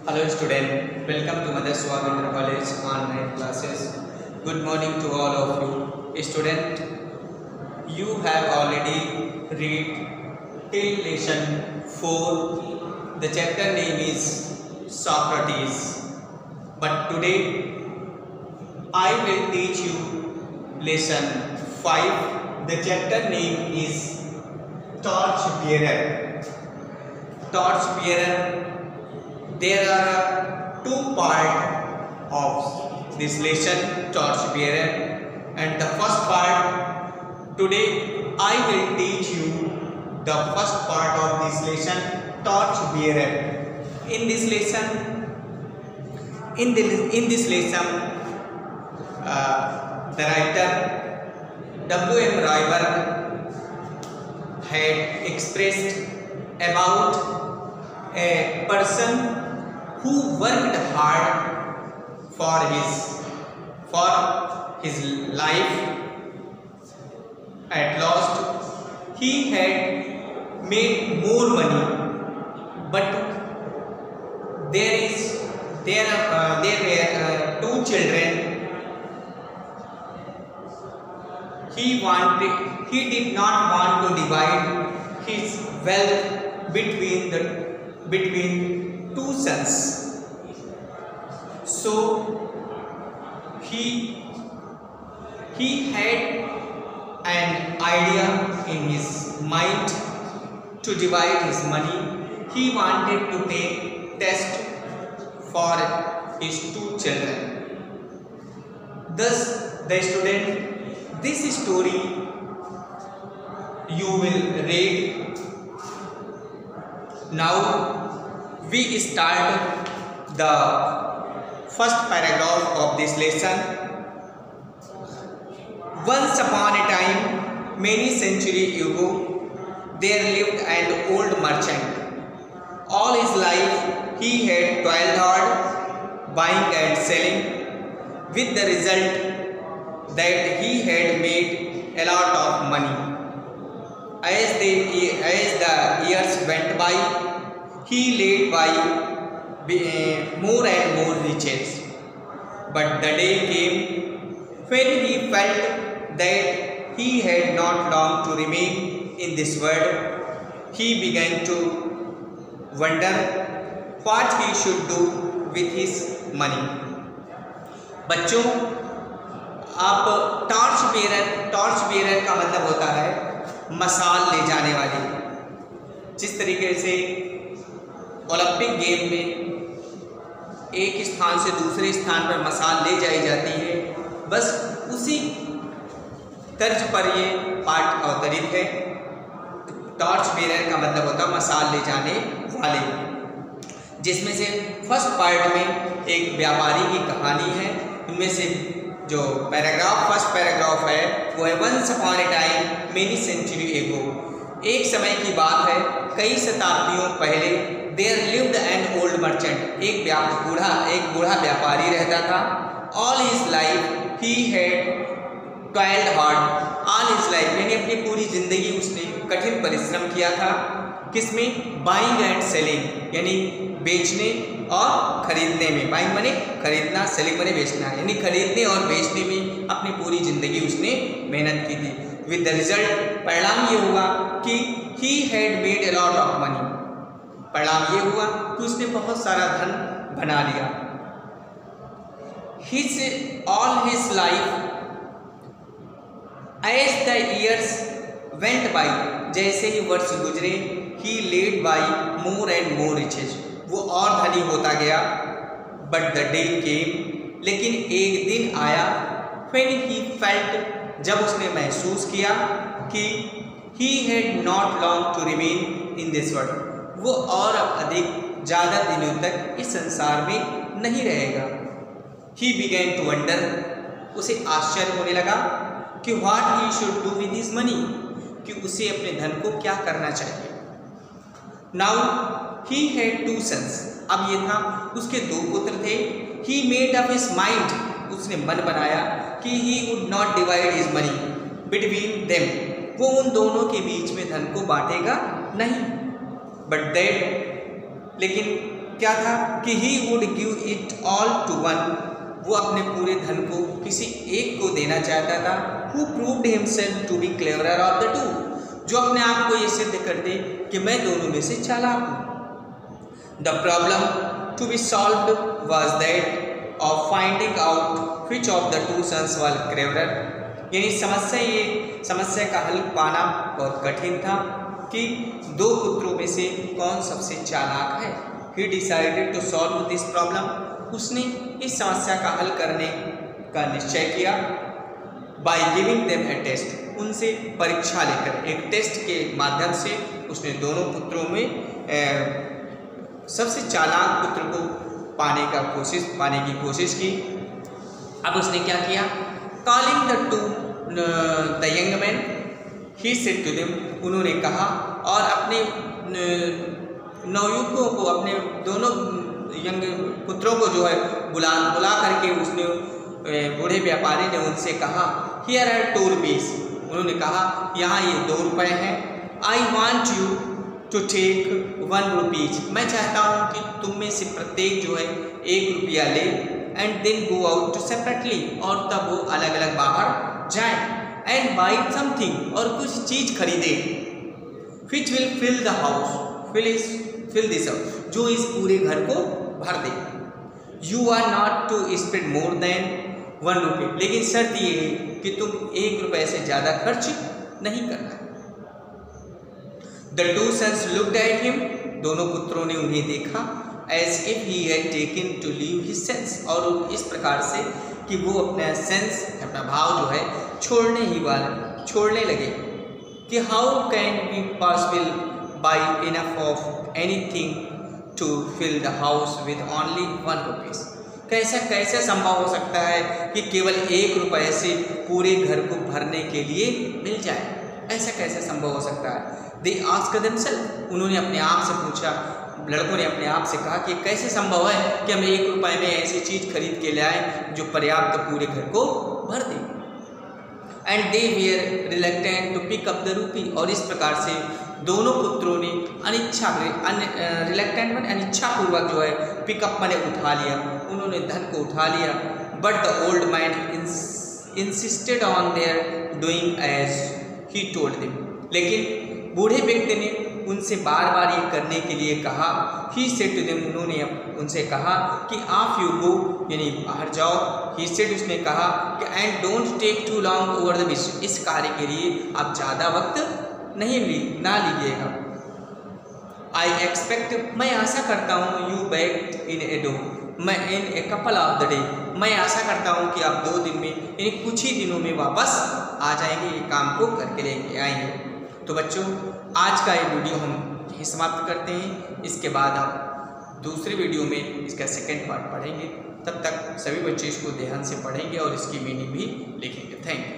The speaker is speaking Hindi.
Hello student, welcome to Mother Swabindra College online classes. Good morning to all of you. Student, you have already read till lesson 4. The chapter name is Socrates. But today I will teach you lesson 5. The chapter name is Torch Bearer. Torch Bearer. There are two parts of this lesson, Torch Bearer, and the first part today I will teach you the first part of this lesson, Torch Bearer. In this lesson, the writer W.M. Royberg had expressed about a person who worked hard for his life. At last he had made more money, but there were two children. He did not want to divide his wealth between two sons. So he had an idea in his mind to divide his money. He wanted to take test for his two children. Thus, the student, this story you will read. Now we start the first paragraph of this lesson. Once upon a time, many centuries ago, there lived an old merchant. All his life he had toiled hard, buying and selling, with the result that he had made a lot of money. As the years went by, he laid by more and more riches. But the day came when he felt that he had not long to remain in this world. He began to wonder what he should do with his money. बच्चों, आप टॉर्च बेरर का मतलब होता है मशाल ले जाने वाली। जिस तरीके से ओलंपिक गेम में एक स्थान से दूसरे स्थान पर मशाल ले जाई जाती है, बस उसी तर्ज पर ये पाठ अवतरित है। टॉर्च बेरर का मतलब होता है मशाल ले जाने वाले, जिसमें से फर्स्ट पार्ट में एक व्यापारी की कहानी है। इनमें से जो फर्स्ट पैराग्राफ है वो है once upon a time many century ago. एक समय की बात है, कई शताब्दियों पहले। There lived an old merchant, एक बूढ़ा व्यापारी रहता था। All his life he had toiled hard. All his life यानी अपनी पूरी जिंदगी उसने कठिन परिश्रम किया था। किसमें? बाइंग एंड सेलिंग, यानी बेचने और खरीदने में। बाइंग माने खरीदना, सेलिंग माने बेचना, यानी खरीदने और बेचने में अपनी पूरी जिंदगी उसने मेहनत की थी। विद द रिजल्ट, परिणाम ये हुआ कि he had made a lot of money. परिणाम ये हुआ कि उसने बहुत सारा धन बना लिया। All his life as the years went by, जैसे ही वर्ष गुजरे, he led by more and more riches, वो और धनी होता गया। बट द डे केम, लेकिन एक दिन आया, व्हेन ही फेल्ट, जब उसने महसूस किया कि he had not long to remain in this world, वो और अधिक ज़्यादा दिनों तक इस संसार में नहीं रहेगा। ही बिगैन टू वंडर, उसे आश्चर्य होने लगा कि what he should do with his money, कि उसे अपने धन को क्या करना चाहिए। Now he had two sons, अब ये था उसके दो पुत्र थे। He made up his mind, उसने मन बनाया कि he would not divide his money between them, वो उन दोनों के बीच में धन को बांटेगा नहीं। बट दैट, लेकिन क्या था कि he would give it all to one, वो अपने पूरे धन को किसी एक को देना चाहता था। Who proved himself to be cleverer of the two, जो अपने आप को ये सिद्ध कर दे कि मैं दोनों में से चालाक हूँ। The problem to be solved was that of finding out which of the two sons was cleverer, यानी समस्या का हल पाना बहुत कठिन था कि दो पुत्रों में से कौन सबसे चालाक है। He decided to solve this problem, उसने इस समस्या का हल करने का निश्चय किया। By giving them a test, उनसे परीक्षा लेकर एक टेस्ट के माध्यम से उसने दोनों पुत्रों में सबसे चालाक पुत्र को पाने की कोशिश की। अब उसने क्या किया, calling the two the young man, he said to them, उन्होंने कहा और अपने नवयुवकों को, अपने दोनों यंग पुत्रों को जो है बुला करके उसने बूढ़े व्यापारी ने उनसे कहा, हियर आर 2 रुपीज़, उन्होंने कहा यहाँ ये 2 रुपये हैं। I want you to take 1 rupees, मैं चाहता हूँ कि तुम में से प्रत्येक जो है 1 रुपया ले, and then go out separately, और तब वो अलग अलग बाहर जाएं, एंड बाई समथिंग, और कुछ चीज़ खरीदे, which will fill the house, fill this house, जो इस पूरे घर को भर दे। You are not to spend more than 1 रुपये, लेकिन शर्त ये है कि तुम 1 रुपये से ज़्यादा खर्च नहीं करना। The two sons looked at him, दोनों पुत्रों ने उन्हें देखा, as if he had taken to leave his sense, और इस प्रकार से कि वो अपना सेंस, अपना भाव जो है छोड़ने लगे कि how can be possible by enough of anything to fill the house with only 1 rupees, कैसे संभव हो सकता है कि केवल 1 रुपये से पूरे घर को भरने के लिए मिल जाए, ऐसा कैसे संभव हो सकता है। दे आस्क्ड देमसेल्फ, उन्होंने अपने आप से पूछा, लड़कों ने अपने आप से कहा कि कैसे संभव है कि हम 1 रुपये में ऐसी चीज़ खरीद के ले आए जो पर्याप्त पूरे घर को भर दे। And they were reluctant to pick up the rupee, और इस प्रकार से दोनों पुत्रों ने रिलेक्टेंट मैंने अनिच्छापूर्वक जो है पिकअप मैंने उठा लिया, उन्होंने धन को उठा लिया। But the old man insisted on their doing as he told them, लेकिन बूढ़े व्यक्ति ने उनसे बार बार ये करने के लिए कहा। ही सेड टू देम, उन्होंने उनसे कहा कि ऑफ यू गो, यानी बाहर जाओ। ही सेड, उसने कहा कि and don't take too long over the wish, इस कार्य के लिए आप ज़्यादा वक्त ना लीजिएगा। आई एक्सपेक्ट, मैं आशा करता हूँ, you back in a do, मैं in a couple of the day, मैं आशा करता हूँ कि आप 2 दिन में, यानी कुछ ही दिनों में वापस आ जाएंगे, ये काम को करके लेके आएंगे। तो बच्चों, आज का ये वीडियो हम यहीं समाप्त करते हैं। इसके बाद आप दूसरे वीडियो में इसका सेकंड पार्ट पढ़ेंगे। तब तक सभी बच्चे इसको ध्यान से पढ़ेंगे और इसकी मीनिंग भी लिखेंगे। Thank you.